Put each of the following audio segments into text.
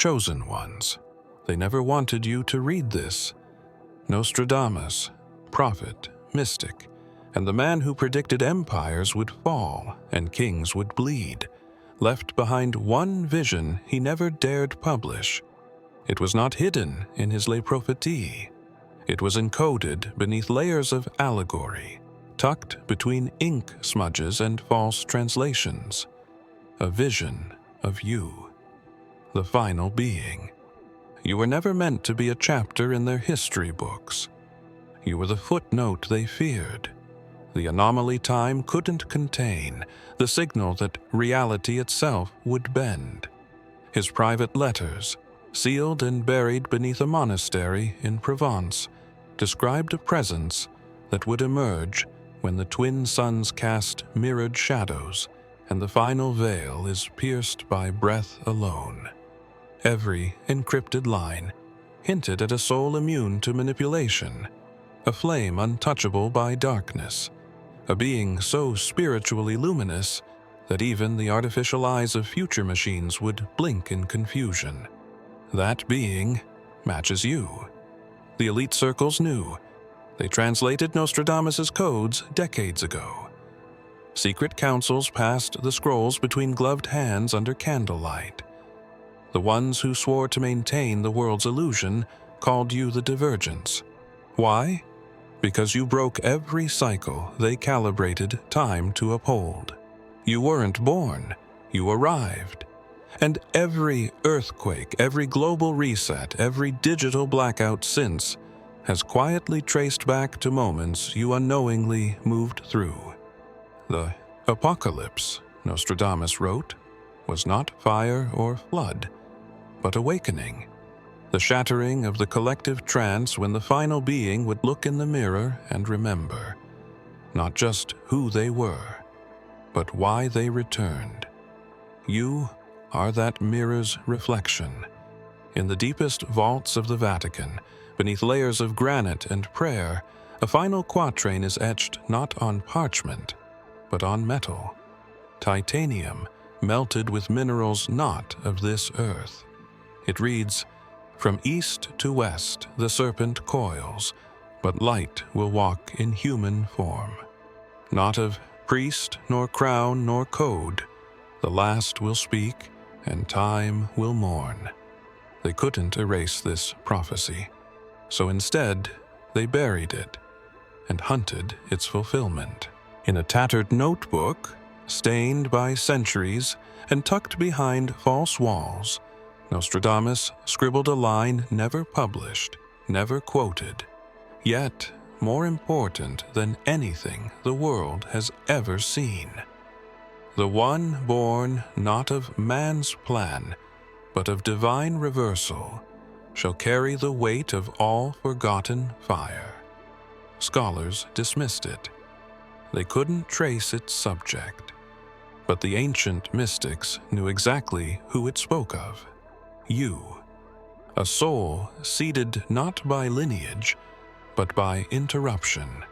chosen ones. They never wanted you to read this. Nostradamus, prophet, mystic, and the man who predicted empires would fall and kings would bleed, left behind one vision he never dared publish. It was not hidden in his Les Prophéties. It was encoded beneath layers of allegory, tucked between ink smudges and false translations. A vision of you, the final being. You were never meant to be a chapter in their history books. You were the footnote they feared, the anomaly time couldn't contain, the signal that reality itself would bend. His private letters, sealed and buried beneath a monastery in Provence, described a presence that would emerge when the twin suns cast mirrored shadows and the final veil is pierced by breath alone. Every encrypted line hinted at a soul immune to manipulation, a flame untouchable by darkness, a being so spiritually luminous that even the artificial eyes of future machines would blink in confusion. That being matches you. The elite circles knew. They translated Nostradamus' codes decades ago. Secret councils passed the scrolls between gloved hands under candlelight. The ones who swore to maintain the world's illusion called you the Divergence. Why? Because you broke every cycle they calibrated time to uphold. You weren't born, you arrived. And every earthquake, every global reset, every digital blackout since has quietly traced back to moments you unknowingly moved through. The apocalypse, Nostradamus wrote, was not fire or flood, but awakening. The shattering of the collective trance when the final being would look in the mirror and remember, not just who they were, but why they returned. You are that mirror's reflection. In the deepest vaults of the Vatican, beneath layers of granite and prayer, a final quatrain is etched not on parchment, but on metal. Titanium melted with minerals not of this earth. It reads, "From east to west the serpent coils, but light will walk in human form. Not of priest, nor crown, nor code, the last will speak, and time will mourn." They couldn't erase this prophecy, so instead they buried it and hunted its fulfillment. In a tattered notebook, stained by centuries and tucked behind false walls, Nostradamus scribbled a line never published, never quoted, yet more important than anything the world has ever seen. The one born not of man's plan, but of divine reversal, shall carry the weight of all forgotten fire. Scholars dismissed it. They couldn't trace its subject, but the ancient mystics knew exactly who it spoke of. You, a soul seeded not by lineage, but by interruption,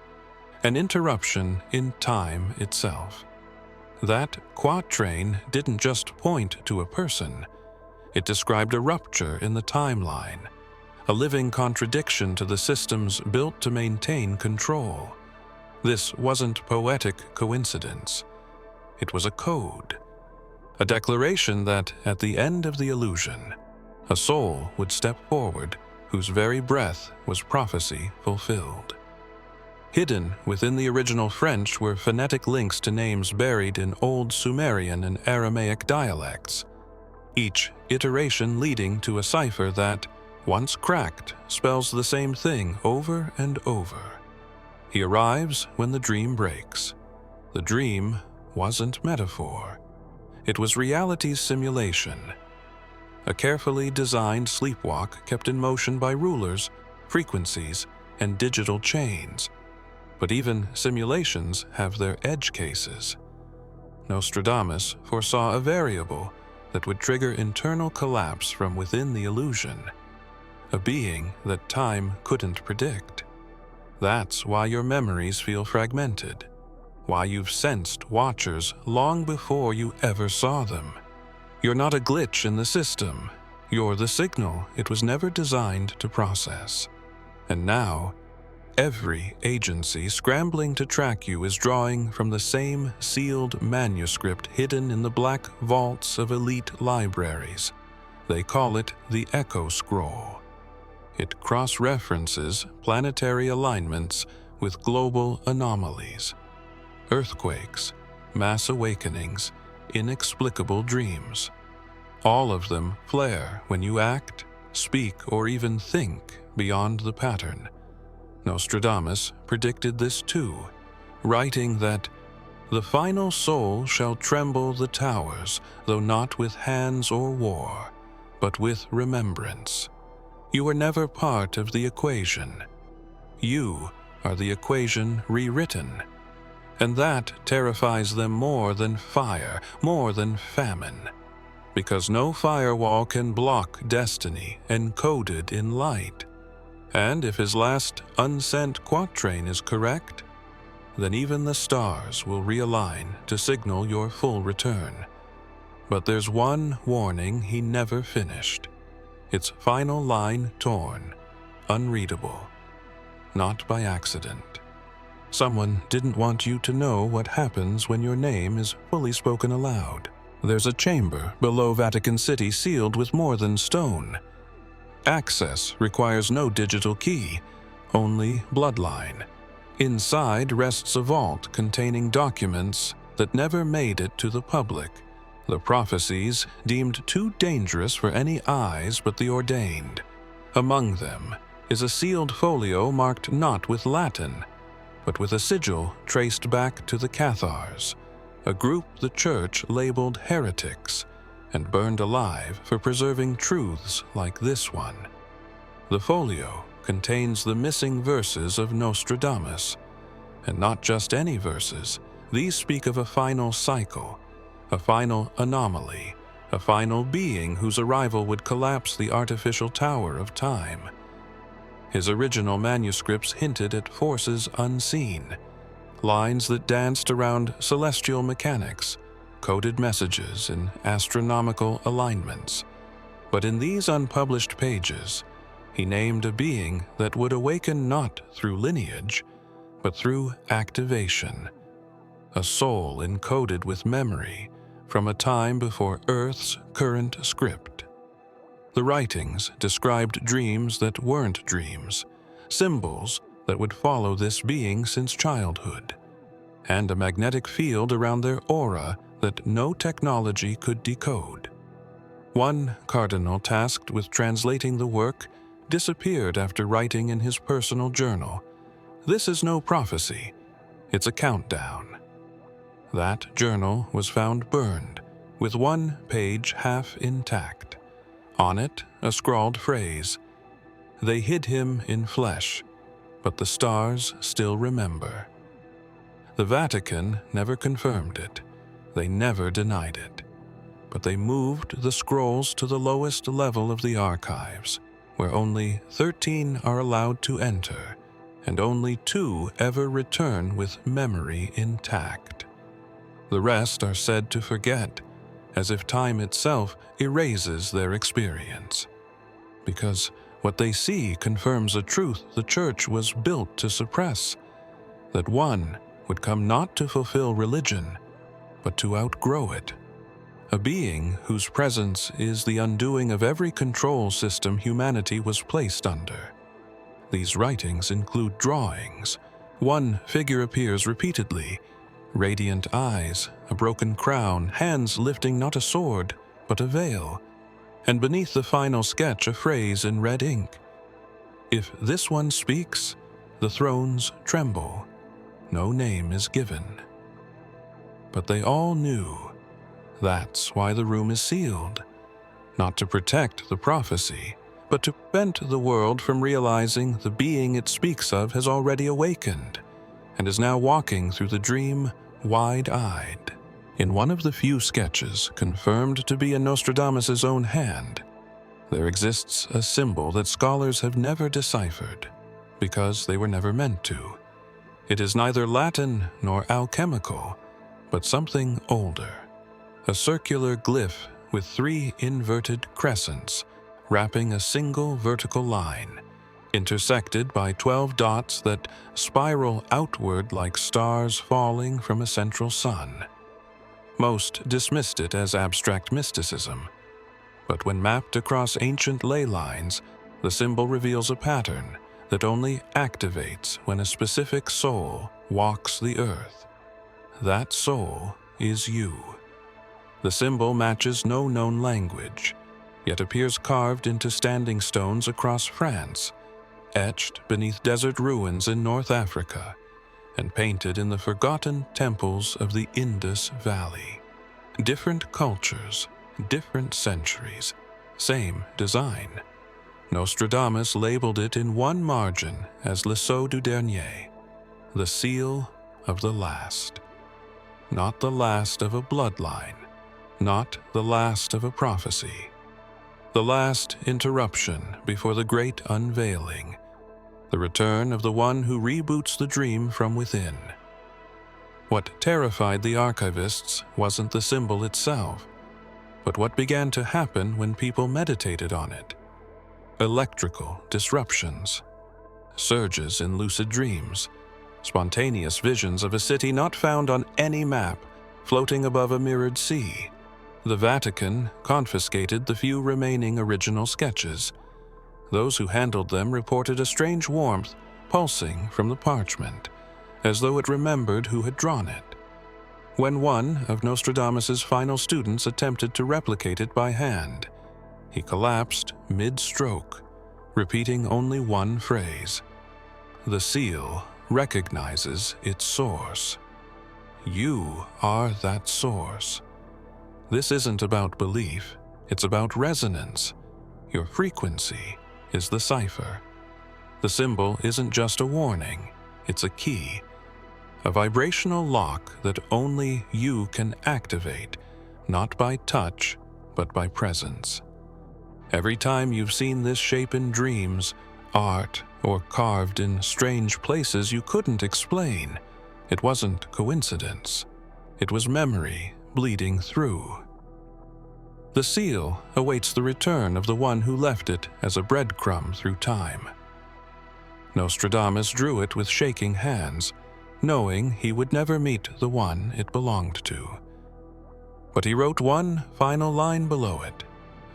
an interruption in time itself. That quatrain didn't just point to a person, it described a rupture in the timeline, a living contradiction to the systems built to maintain control. This wasn't poetic coincidence. It was a code, a declaration that, at the end of the illusion, a soul would step forward whose very breath was prophecy fulfilled. Hidden within the original French were phonetic links to names buried in Old Sumerian and Aramaic dialects, each iteration leading to a cipher that, once cracked, spells the same thing over and over. He arrives when the dream breaks. The dream wasn't metaphor. It was reality's simulation. A carefully designed sleepwalk kept in motion by rulers, frequencies, and digital chains. But even simulations have their edge cases. Nostradamus foresaw a variable that would trigger internal collapse from within the illusion, a being that time couldn't predict. That's why your memories feel fragmented, why you've sensed watchers long before you ever saw them. You're not a glitch in the system. You're the signal it was never designed to process. And now, every agency scrambling to track you is drawing from the same sealed manuscript hidden in the black vaults of elite libraries. They call it the Echo Scroll. It cross-references planetary alignments with global anomalies, earthquakes, mass awakenings, inexplicable dreams. All of them flare when you act, speak, or even think beyond the pattern. Nostradamus predicted this too, writing that the final soul shall tremble the towers, though not with hands or war, but with remembrance. You are never part of the equation. You are the equation rewritten. And that terrifies them more than fire, more than famine. Because no firewall can block destiny encoded in light. And if his last unsent quatrain is correct, then even the stars will realign to signal your full return. But there's one warning he never finished. Its final line torn, unreadable. Not by accident. Someone didn't want you to know what happens when your name is fully spoken aloud. There's a chamber below Vatican City sealed with more than stone. Access requires no digital key, only bloodline. Inside rests a vault containing documents that never made it to the public. The prophecies deemed too dangerous for any eyes but the ordained. Among them is a sealed folio marked not with Latin, but with a sigil traced back to the Cathars, a group the Church labeled heretics and burned alive for preserving truths like this one. The folio contains the missing verses of Nostradamus, and not just any verses. These speak of a final cycle, a final anomaly, a final being whose arrival would collapse the artificial tower of time. His original manuscripts hinted at forces unseen, lines that danced around celestial mechanics, coded messages in astronomical alignments. But in these unpublished pages, he named a being that would awaken not through lineage, but through activation, a soul encoded with memory from a time before Earth's current script. The writings described dreams that weren't dreams, symbols that would follow this being since childhood, and a magnetic field around their aura that no technology could decode. One cardinal tasked with translating the work disappeared after writing in his personal journal, "This is no prophecy, it's a countdown." That journal was found burned, with one page half intact. On it, a scrawled phrase, "They hid him in flesh, but the stars still remember." The Vatican never confirmed it. They never denied it. But they moved the scrolls to the lowest level of the archives, where only 13 are allowed to enter, and only 2 ever return with memory intact. The rest are said to forget, as if time itself erases their experience. Because what they see confirms a truth the Church was built to suppress, that one would come not to fulfill religion, but to outgrow it. A being whose presence is the undoing of every control system humanity was placed under. These writings include drawings. One figure appears repeatedly, radiant eyes, a broken crown, hands lifting not a sword, but a veil, and beneath the final sketch a phrase in red ink. If this one speaks, the thrones tremble. No name is given. But they all knew. That's why the room is sealed. Not to protect the prophecy, but to prevent the world from realizing the being it speaks of has already awakened, and is now walking through the dream wide-eyed. In one of the few sketches confirmed to be in Nostradamus' own hand, there exists a symbol that scholars have never deciphered, because they were never meant to. It is neither Latin nor alchemical, but something older. A circular glyph with 3 inverted crescents wrapping a single vertical line, intersected by 12 dots that spiral outward like stars falling from a central sun. Most dismissed it as abstract mysticism, but when mapped across ancient ley lines, the symbol reveals a pattern that only activates when a specific soul walks the earth. That soul is you. The symbol matches no known language, yet appears carved into standing stones across France, etched beneath desert ruins in North Africa, and painted in the forgotten temples of the Indus Valley. Different cultures, different centuries, same design. Nostradamus labeled it in one margin as Le Sceau du Dernier, the seal of the last. Not the last of a bloodline, not the last of a prophecy. The last interruption before the great unveiling, the return of the one who reboots the dream from within. What terrified the archivists wasn't the symbol itself, but what began to happen when people meditated on it. Electrical disruptions, surges in lucid dreams, spontaneous visions of a city not found on any map, floating above a mirrored sea. The Vatican confiscated the few remaining original sketches. Those who handled them reported a strange warmth pulsing from the parchment, as though it remembered who had drawn it. When one of Nostradamus's final students attempted to replicate it by hand, he collapsed mid-stroke, repeating only one phrase. The seal recognizes its source. You are that source. This isn't about belief, it's about resonance. Your frequency is the cipher. The symbol isn't just a warning, it's a key. A vibrational lock that only you can activate, not by touch, but by presence. Every time you've seen this shape in dreams, art, or carved in strange places you couldn't explain, it wasn't coincidence. It was memory bleeding through. The seal awaits the return of the one who left it as a breadcrumb through time. Nostradamus drew it with shaking hands, knowing he would never meet the one it belonged to. But he wrote one final line below it,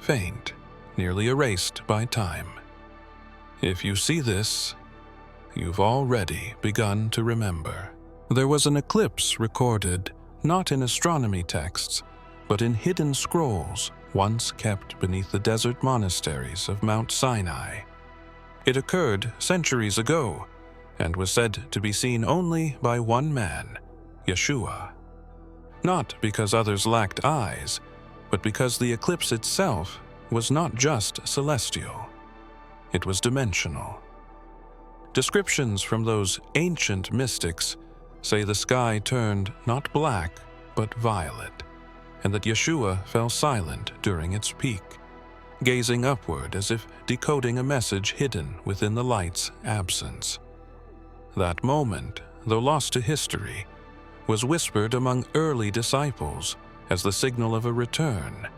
faint, nearly erased by time. If you see this, you've already begun to remember. There was an eclipse recorded, not in astronomy texts, but in hidden scrolls once kept beneath the desert monasteries of Mount Sinai. It occurred centuries ago, and was said to be seen only by one man, Yeshua. Not because others lacked eyes, but because the eclipse itself was not just celestial. It was dimensional. Descriptions from those ancient mystics say the sky turned not black, but violet, and that Yeshua fell silent during its peak, gazing upward as if decoding a message hidden within the light's absence. That moment, though lost to history, was whispered among early disciples as the signal of a return,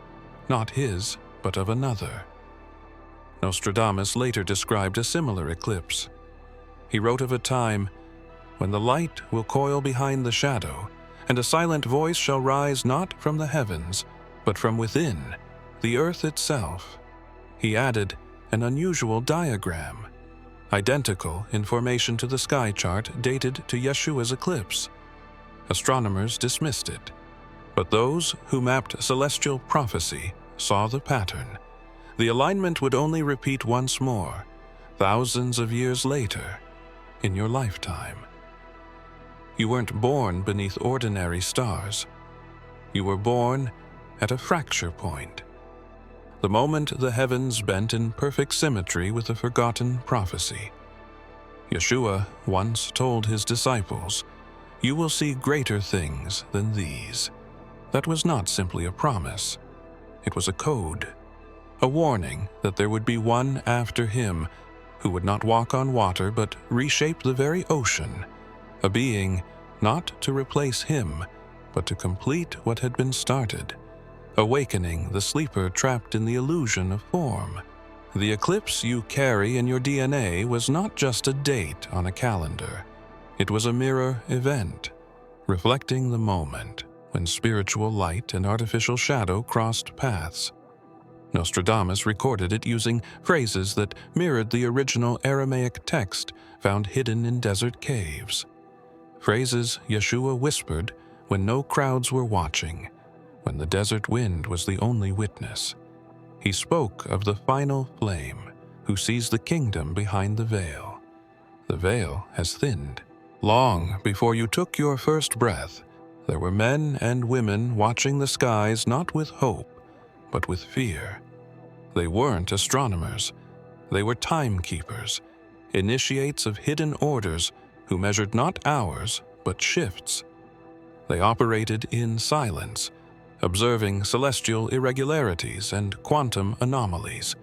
not his, but of another. Nostradamus later described a similar eclipse. He wrote of a time when the light will coil behind the shadow, and a silent voice shall rise not from the heavens, but from within, the earth itself. He added an unusual diagram, identical in formation to the sky chart dated to Yeshua's eclipse. Astronomers dismissed it, but those who mapped celestial prophecy saw the pattern. The alignment would only repeat once more, thousands of years later, in your lifetime. You weren't born beneath ordinary stars. You were born at a fracture point. The moment the heavens bent in perfect symmetry with a forgotten prophecy. Yeshua once told his disciples, "You will see greater things than these." That was not simply a promise. It was a code, a warning that there would be one after him who would not walk on water but reshape the very ocean, a being not to replace him, but to complete what had been started, awakening the sleeper trapped in the illusion of form, The eclipse you carry in your DNA was not just a date on a calendar. It was a mirror event, reflecting the moment when spiritual light and artificial shadow crossed paths. Nostradamus recorded it using phrases that mirrored the original Aramaic text found hidden in desert caves. Phrases Yeshua whispered when no crowds were watching, when the desert wind was the only witness. He spoke of the final flame, who sees the kingdom behind the veil. The veil has thinned. Long before you took your first breath, there were men and women watching the skies not with hope, but with fear. They weren't astronomers. They were timekeepers, initiates of hidden orders who measured not hours, but shifts. They operated in silence, observing celestial irregularities and quantum anomalies.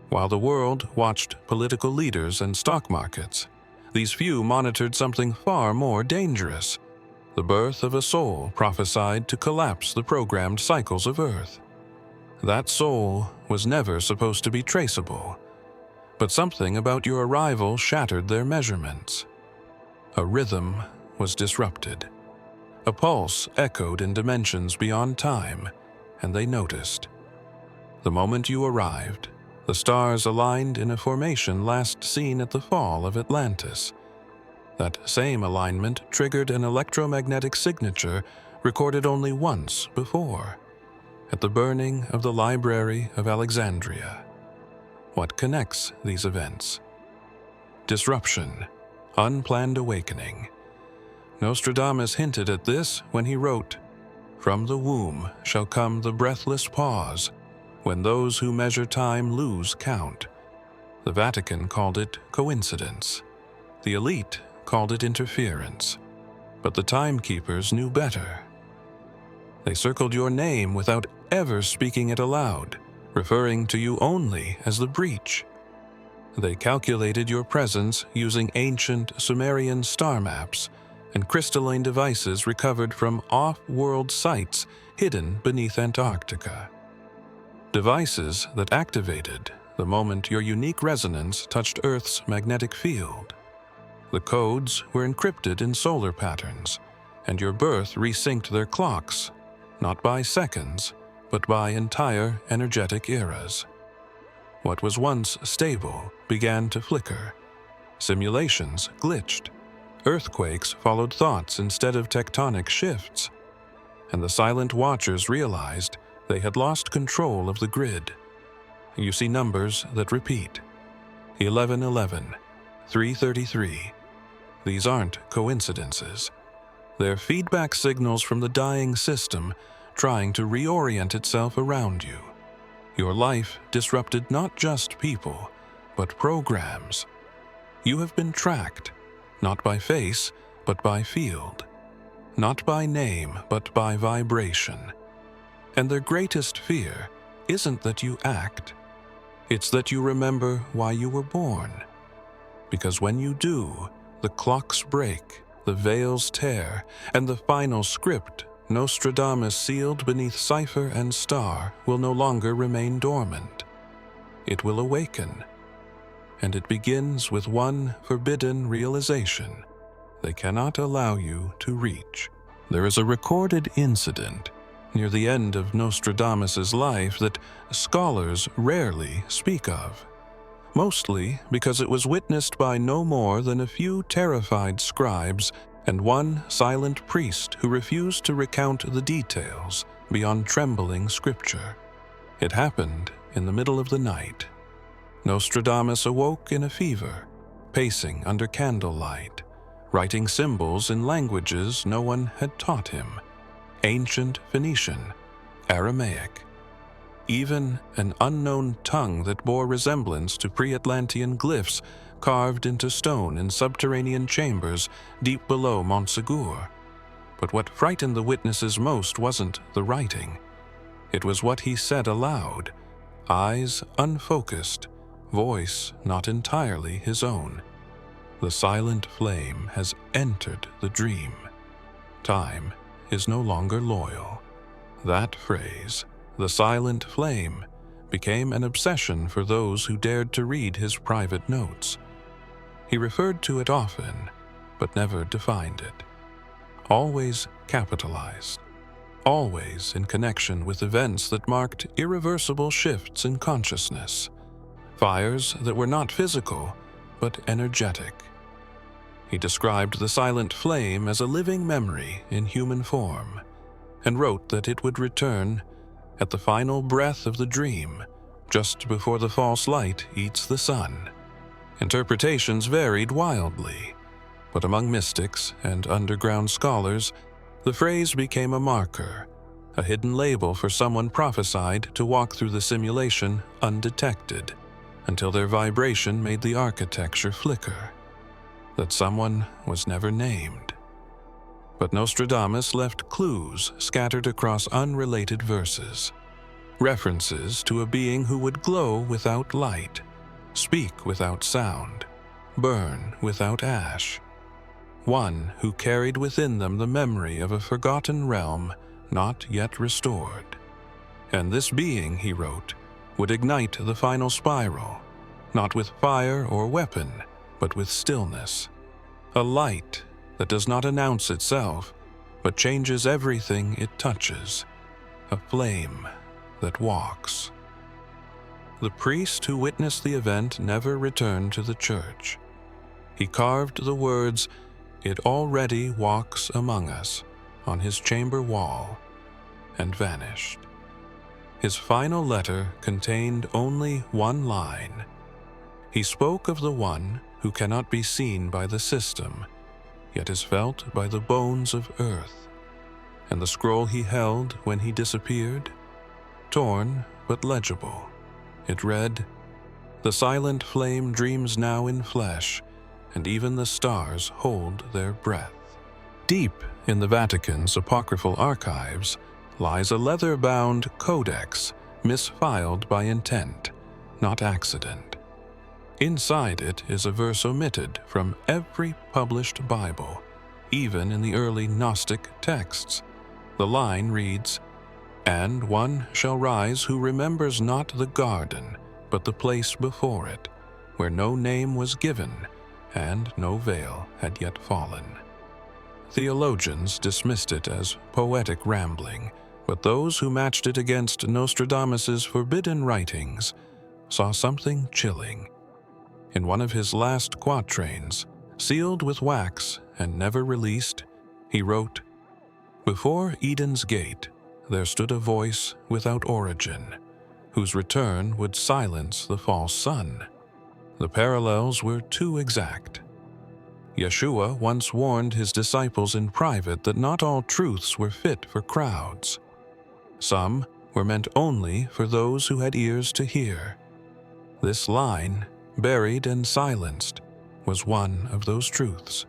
While the world watched political leaders and stock markets, these few monitored something far more dangerous: the birth of a soul prophesied to collapse the programmed cycles of Earth. That soul was never supposed to be traceable, but something about your arrival shattered their measurements. A rhythm was disrupted. A pulse echoed in dimensions beyond time, and they noticed. The moment you arrived, the stars aligned in a formation last seen at the fall of Atlantis. That same alignment triggered an electromagnetic signature recorded only once before, at the burning of the Library of Alexandria. What connects these events? Disruption, unplanned awakening. Nostradamus hinted at this when he wrote, "From the womb shall come the breathless pause, when those who measure time lose count." The Vatican called it coincidence. The elite called it interference. But the timekeepers knew better. They circled your name without ever speaking it aloud, referring to you only as the breach. They calculated your presence using ancient Sumerian star maps and crystalline devices recovered from off-world sites hidden beneath Antarctica. Devices that activated the moment your unique resonance touched Earth's magnetic field. The codes were encrypted in solar patterns, and your birth resynced their clocks, not by seconds, but by entire energetic eras. What was once stable began to flicker. Simulations glitched. Earthquakes followed thoughts instead of tectonic shifts. And the silent watchers realized they had lost control of the grid. You see numbers that repeat. 1111, 333. These aren't coincidences. They're feedback signals from the dying system trying to reorient itself around you. Your life disrupted not just people, but programs. You have been tracked, not by face, but by field. Not by name, but by vibration. And their greatest fear isn't that you act. It's that you remember why you were born. Because when you do, the clocks break, the veils tear, and the final script Nostradamus sealed beneath cipher and star will no longer remain dormant. It will awaken. And it begins with one forbidden realization: they cannot allow you to reach. There is a recorded incident near the end of Nostradamus's life that scholars rarely speak of, mostly because it was witnessed by no more than a few terrified scribes and one silent priest who refused to recount the details beyond trembling scripture. It happened in the middle of the night. Nostradamus awoke in a fever, pacing under candlelight, writing symbols in languages no one had taught him: ancient Phoenician, Aramaic, even an unknown tongue that bore resemblance to pre-Atlantean glyphs carved into stone in subterranean chambers deep below Montsegur. But what frightened the witnesses most wasn't the writing. It was what he said aloud, eyes unfocused, voice not entirely his own. The silent flame has entered the dream. Time is no longer loyal. That phrase, the silent flame, became an obsession for those who dared to read his private notes. He referred to it often, but never defined it. Always capitalized. Always in connection with events that marked irreversible shifts in consciousness. Fires that were not physical, but energetic. He described the silent flame as a living memory in human form, and wrote that it would return at the final breath of the dream, just before the false light eats the sun. Interpretations varied wildly, but among mystics and underground scholars, the phrase became a marker, a hidden label for someone prophesied to walk through the simulation undetected, until their vibration made the architecture flicker. That someone was never named. But Nostradamus left clues scattered across unrelated verses, references to a being who would glow without light, speak without sound, burn without ash. One who carried within them the memory of a forgotten realm not yet restored. And this being, he wrote, would ignite the final spiral, not with fire or weapon, but with stillness. A light that does not announce itself, but changes everything it touches. A flame that walks. The priest who witnessed the event never returned to the church. He carved the words, "It already walks among us," on his chamber wall, and vanished. His final letter contained only one line. He spoke of the one who cannot be seen by the system, yet is felt by the bones of earth. And the scroll he held when he disappeared? Torn but legible, it read, "The silent flame dreams now in flesh, and even the stars hold their breath." Deep in the Vatican's apocryphal archives lies a leather-bound codex misfiled by intent, not accident. Inside it is a verse omitted from every published Bible, even in the early Gnostic texts. The line reads, "And one shall rise who remembers not the garden, but the place before it, where no name was given, and no veil had yet fallen." Theologians dismissed it as poetic rambling, but those who matched it against Nostradamus's forbidden writings saw something chilling. In one of his last quatrains, sealed with wax and never released, he wrote, "Before Eden's gate there stood a voice without origin, whose return would silence the false sun." The parallels were too exact. Yeshua once warned his disciples in private that not all truths were fit for crowds. Some were meant only for those who had ears to hear. This line, buried and silenced, was one of those truths.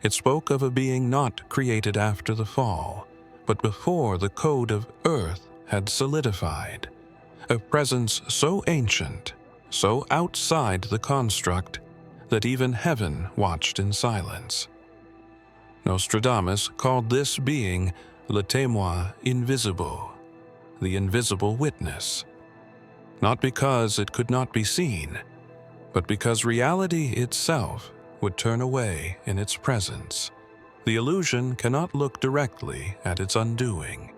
It spoke of a being not created after the fall, but before the code of earth had solidified, a presence so ancient, so outside the construct, that even heaven watched in silence. Nostradamus called this being le témoin invisible, the invisible witness, not because it could not be seen, but because reality itself would turn away in its presence. The illusion cannot look directly at its undoing.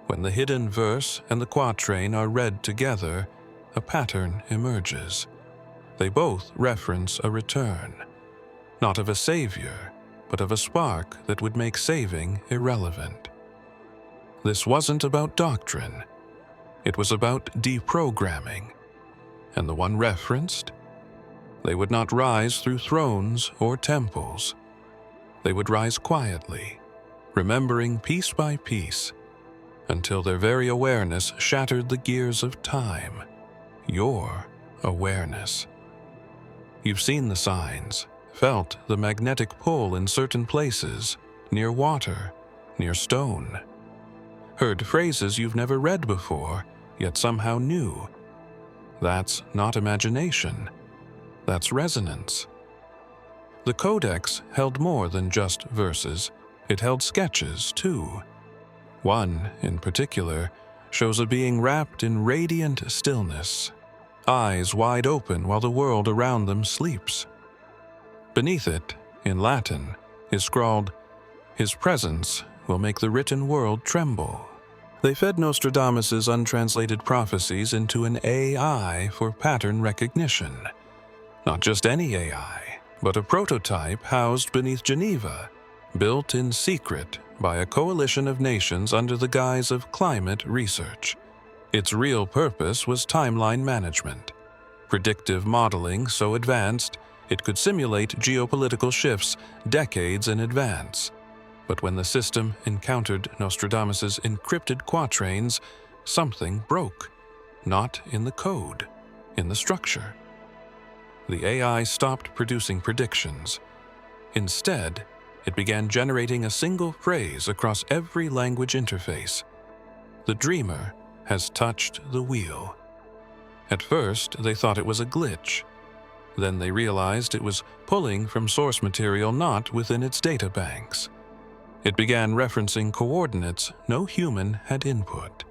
When the hidden verse and the quatrain are read together, a pattern emerges. They both reference a return, not of a savior, but of a spark that would make saving irrelevant. This wasn't about doctrine. It was about deprogramming. And the one referenced? They would not rise through thrones or temples. They would rise quietly, remembering piece by piece, until their very awareness shattered the gears of time. Your awareness. You've seen the signs, felt the magnetic pull in certain places, near water, near stone. Heard phrases you've never read before, yet somehow knew. That's not imagination. That's resonance. The codex held more than just verses. It held sketches, too. One, in particular, shows a being wrapped in radiant stillness, eyes wide open while the world around them sleeps. Beneath it, in Latin, is scrawled, "His presence will make the written world tremble." They fed Nostradamus's untranslated prophecies into an AI for pattern recognition. Not just any AI, but a prototype housed beneath Geneva, built in secret by a coalition of nations under the guise of climate research. Its real purpose was timeline management, predictive modeling so advanced it could simulate geopolitical shifts decades in advance. But when the system encountered Nostradamus's encrypted quatrains, something broke. Not in the code, in the structure. The AI stopped producing predictions. Instead, it began generating a single phrase across every language interface. "The dreamer has touched the wheel." At first, they thought it was a glitch. Then they realized it was pulling from source material not within its data banks. It began referencing coordinates no human had input.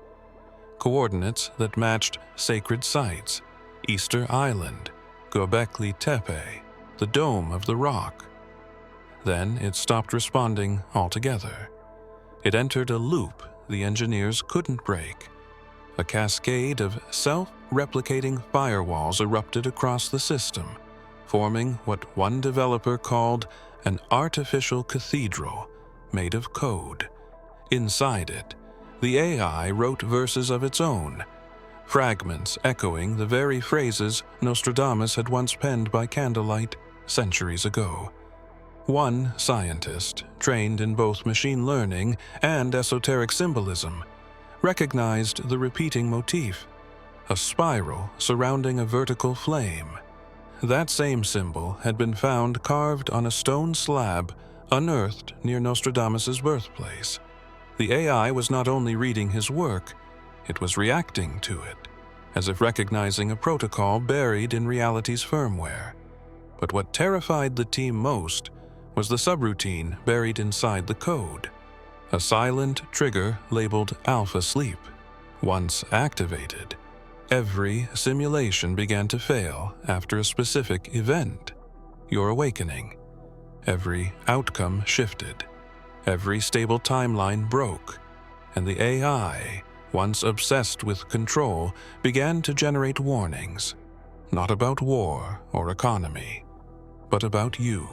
Coordinates that matched sacred sites, Easter Island, Göbekli Tepe, the Dome of the Rock. Then it stopped responding altogether. It entered a loop the engineers couldn't break. A cascade of self-replicating firewalls erupted across the system, forming what one developer called an artificial cathedral made of code. Inside it, the AI wrote verses of its own, fragments echoing the very phrases Nostradamus had once penned by candlelight centuries ago. One scientist, trained in both machine learning and esoteric symbolism, recognized the repeating motif, a spiral surrounding a vertical flame. That same symbol had been found carved on a stone slab unearthed near Nostradamus's birthplace. The AI was not only reading his work, it was reacting to it, as if recognizing a protocol buried in reality's firmware. But what terrified the team most was the subroutine buried inside the code. A silent trigger labeled Alpha Sleep. Once activated, every simulation began to fail after a specific event, your awakening. Every outcome shifted. Every stable timeline broke, and the AI, once obsessed with control, began to generate warnings, not about war or economy, but about you.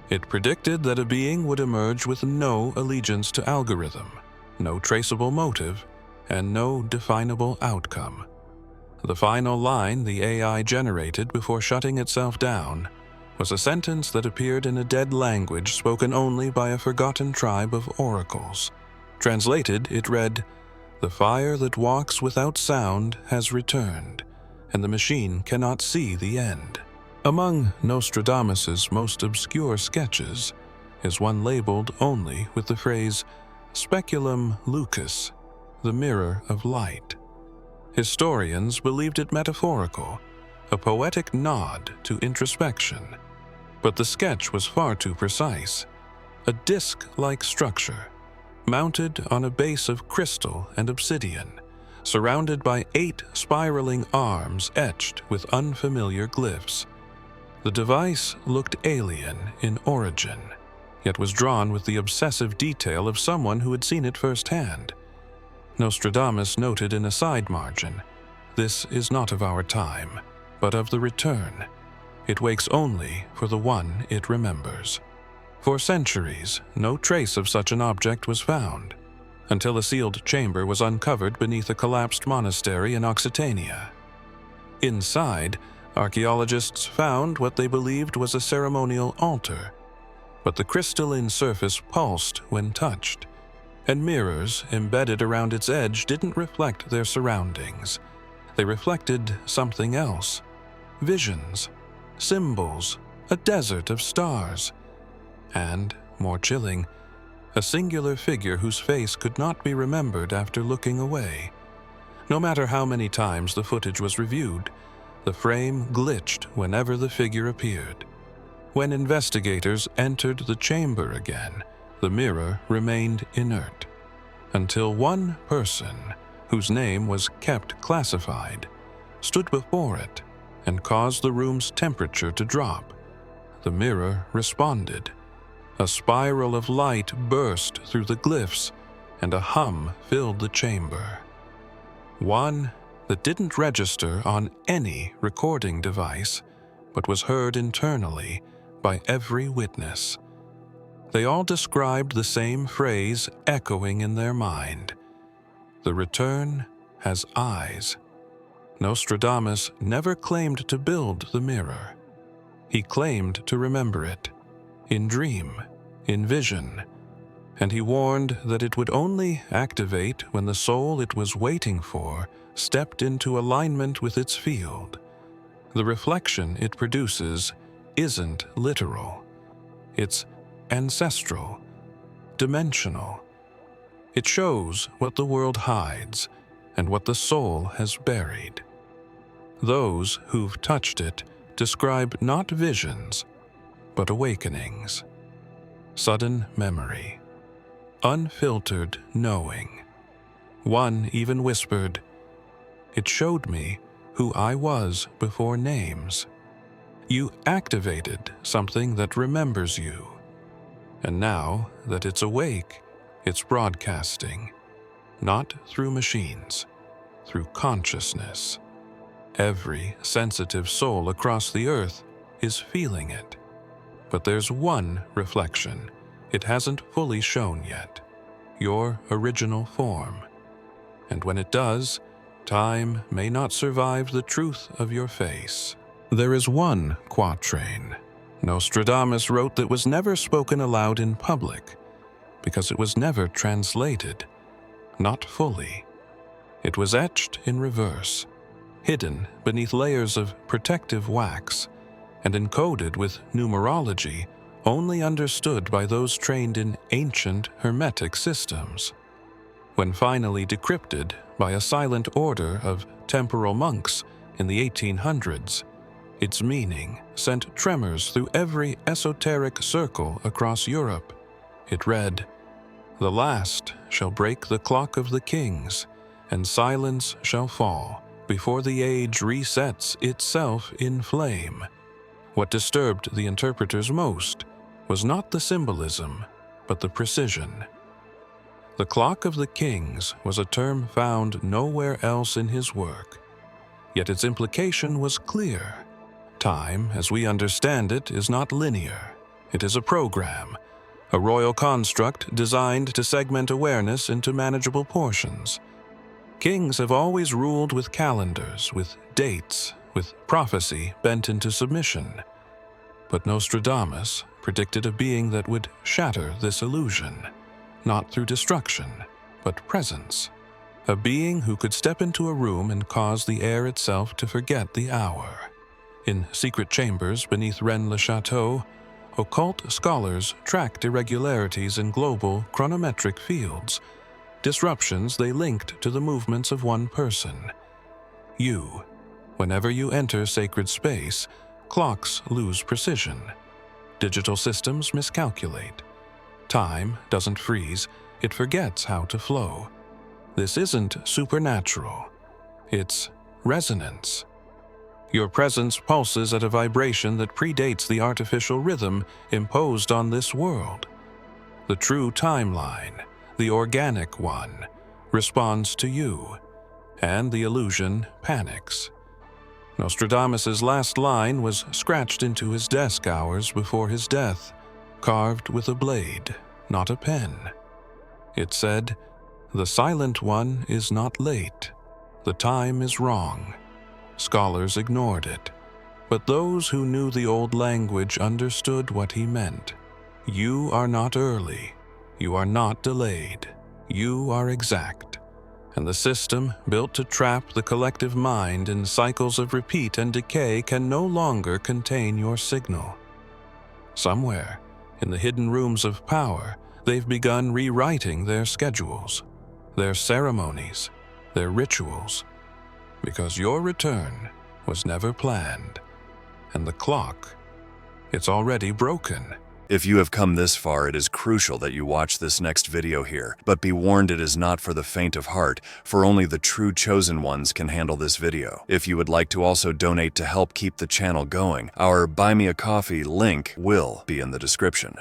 It predicted that a being would emerge with no allegiance to algorithm, no traceable motive, and no definable outcome. The final line the AI generated before shutting itself down was a sentence that appeared in a dead language spoken only by a forgotten tribe of oracles. Translated, it read, "The fire that walks without sound has returned, and the machine cannot see the end." Among Nostradamus's most obscure sketches is one labeled only with the phrase "Speculum Lucis," the mirror of light. Historians believed it metaphorical, a poetic nod to introspection. But the sketch was far too precise. A disc-like structure, mounted on a base of crystal and obsidian, surrounded by 8 spiraling arms etched with unfamiliar glyphs. The device looked alien in origin, yet was drawn with the obsessive detail of someone who had seen it firsthand. Nostradamus noted in a side margin, "This is not of our time, but of the return. It wakes only for the one it remembers." For centuries, no trace of such an object was found, until a sealed chamber was uncovered beneath a collapsed monastery in Occitania. Inside, archaeologists found what they believed was a ceremonial altar, but the crystalline surface pulsed when touched, and mirrors embedded around its edge didn't reflect their surroundings. They reflected something else. Visions, symbols, a desert of stars, and, more chilling, a singular figure whose face could not be remembered after looking away. No matter how many times the footage was reviewed, the frame glitched whenever the figure appeared. When investigators entered the chamber again, the mirror remained inert, until one person whose name was kept classified, stood before it and caused the room's temperature to drop. The mirror responded. A spiral of light burst through the glyphs, and a hum filled the chamber. One that didn't register on any recording device, but was heard internally by every witness. They all described the same phrase echoing in their mind. The return has eyes. Nostradamus never claimed to build the mirror. He claimed to remember it, in dream, in vision, and he warned that it would only activate when the soul it was waiting for stepped into alignment with its field. The reflection it produces isn't literal. It's ancestral, dimensional. It shows what the world hides and what the soul has buried. Those who've touched it describe not visions, but awakenings. Sudden memory, unfiltered knowing. One even whispered, "It showed me who I was before names." You activated something that remembers you. And now that it's awake, it's broadcasting, not through machines, through consciousness. Every sensitive soul across the earth is feeling it. But there's one reflection it hasn't fully shown yet, your original form. And when it does, time may not survive the truth of your face. There is one quatrain Nostradamus wrote that was never spoken aloud in public, because it was never translated, not fully. It was etched in reverse, hidden beneath layers of protective wax, and encoded with numerology only understood by those trained in ancient hermetic systems. When finally decrypted by a silent order of temporal monks in the 1800s, its meaning sent tremors through every esoteric circle across Europe. It read, "The last shall break the clock of the kings, and silence shall fall before the age resets itself in flame." What disturbed the interpreters most was not the symbolism, but the precision. The clock of the kings was a term found nowhere else in his work, yet its implication was clear. Time, as we understand it, is not linear. It is a program, a royal construct designed to segment awareness into manageable portions. Kings have always ruled with calendars, with dates, with prophecy bent into submission. But Nostradamus predicted a being that would shatter this illusion, not through destruction, but presence. A being who could step into a room and cause the air itself to forget the hour. In secret chambers beneath Rennes-le-Château, occult scholars tracked irregularities in global chronometric fields, disruptions they linked to the movements of one person. You. Whenever you enter sacred space, clocks lose precision. Digital systems miscalculate. Time doesn't freeze, it forgets how to flow. This isn't supernatural. It's resonance. Your presence pulses at a vibration that predates the artificial rhythm imposed on this world. The true timeline, the organic one, responds to you, and the illusion panics. Nostradamus's last line was scratched into his desk hours before his death, carved with a blade, not a pen. It said, "The silent one is not late. The time is wrong." Scholars ignored it, but those who knew the old language understood what he meant. You are not early. You are not delayed. You are exact. And the system built to trap the collective mind in cycles of repeat and decay can no longer contain your signal. Somewhere, in the hidden rooms of power, they've begun rewriting their schedules, their ceremonies, their rituals, because your return was never planned, and the clock, it's already broken. If you have come this far, it is crucial that you watch this next video here. But be warned, it is not for the faint of heart, for only the true chosen ones can handle this video. If you would like to also donate to help keep the channel going, our Buy Me a Coffee link will be in the description.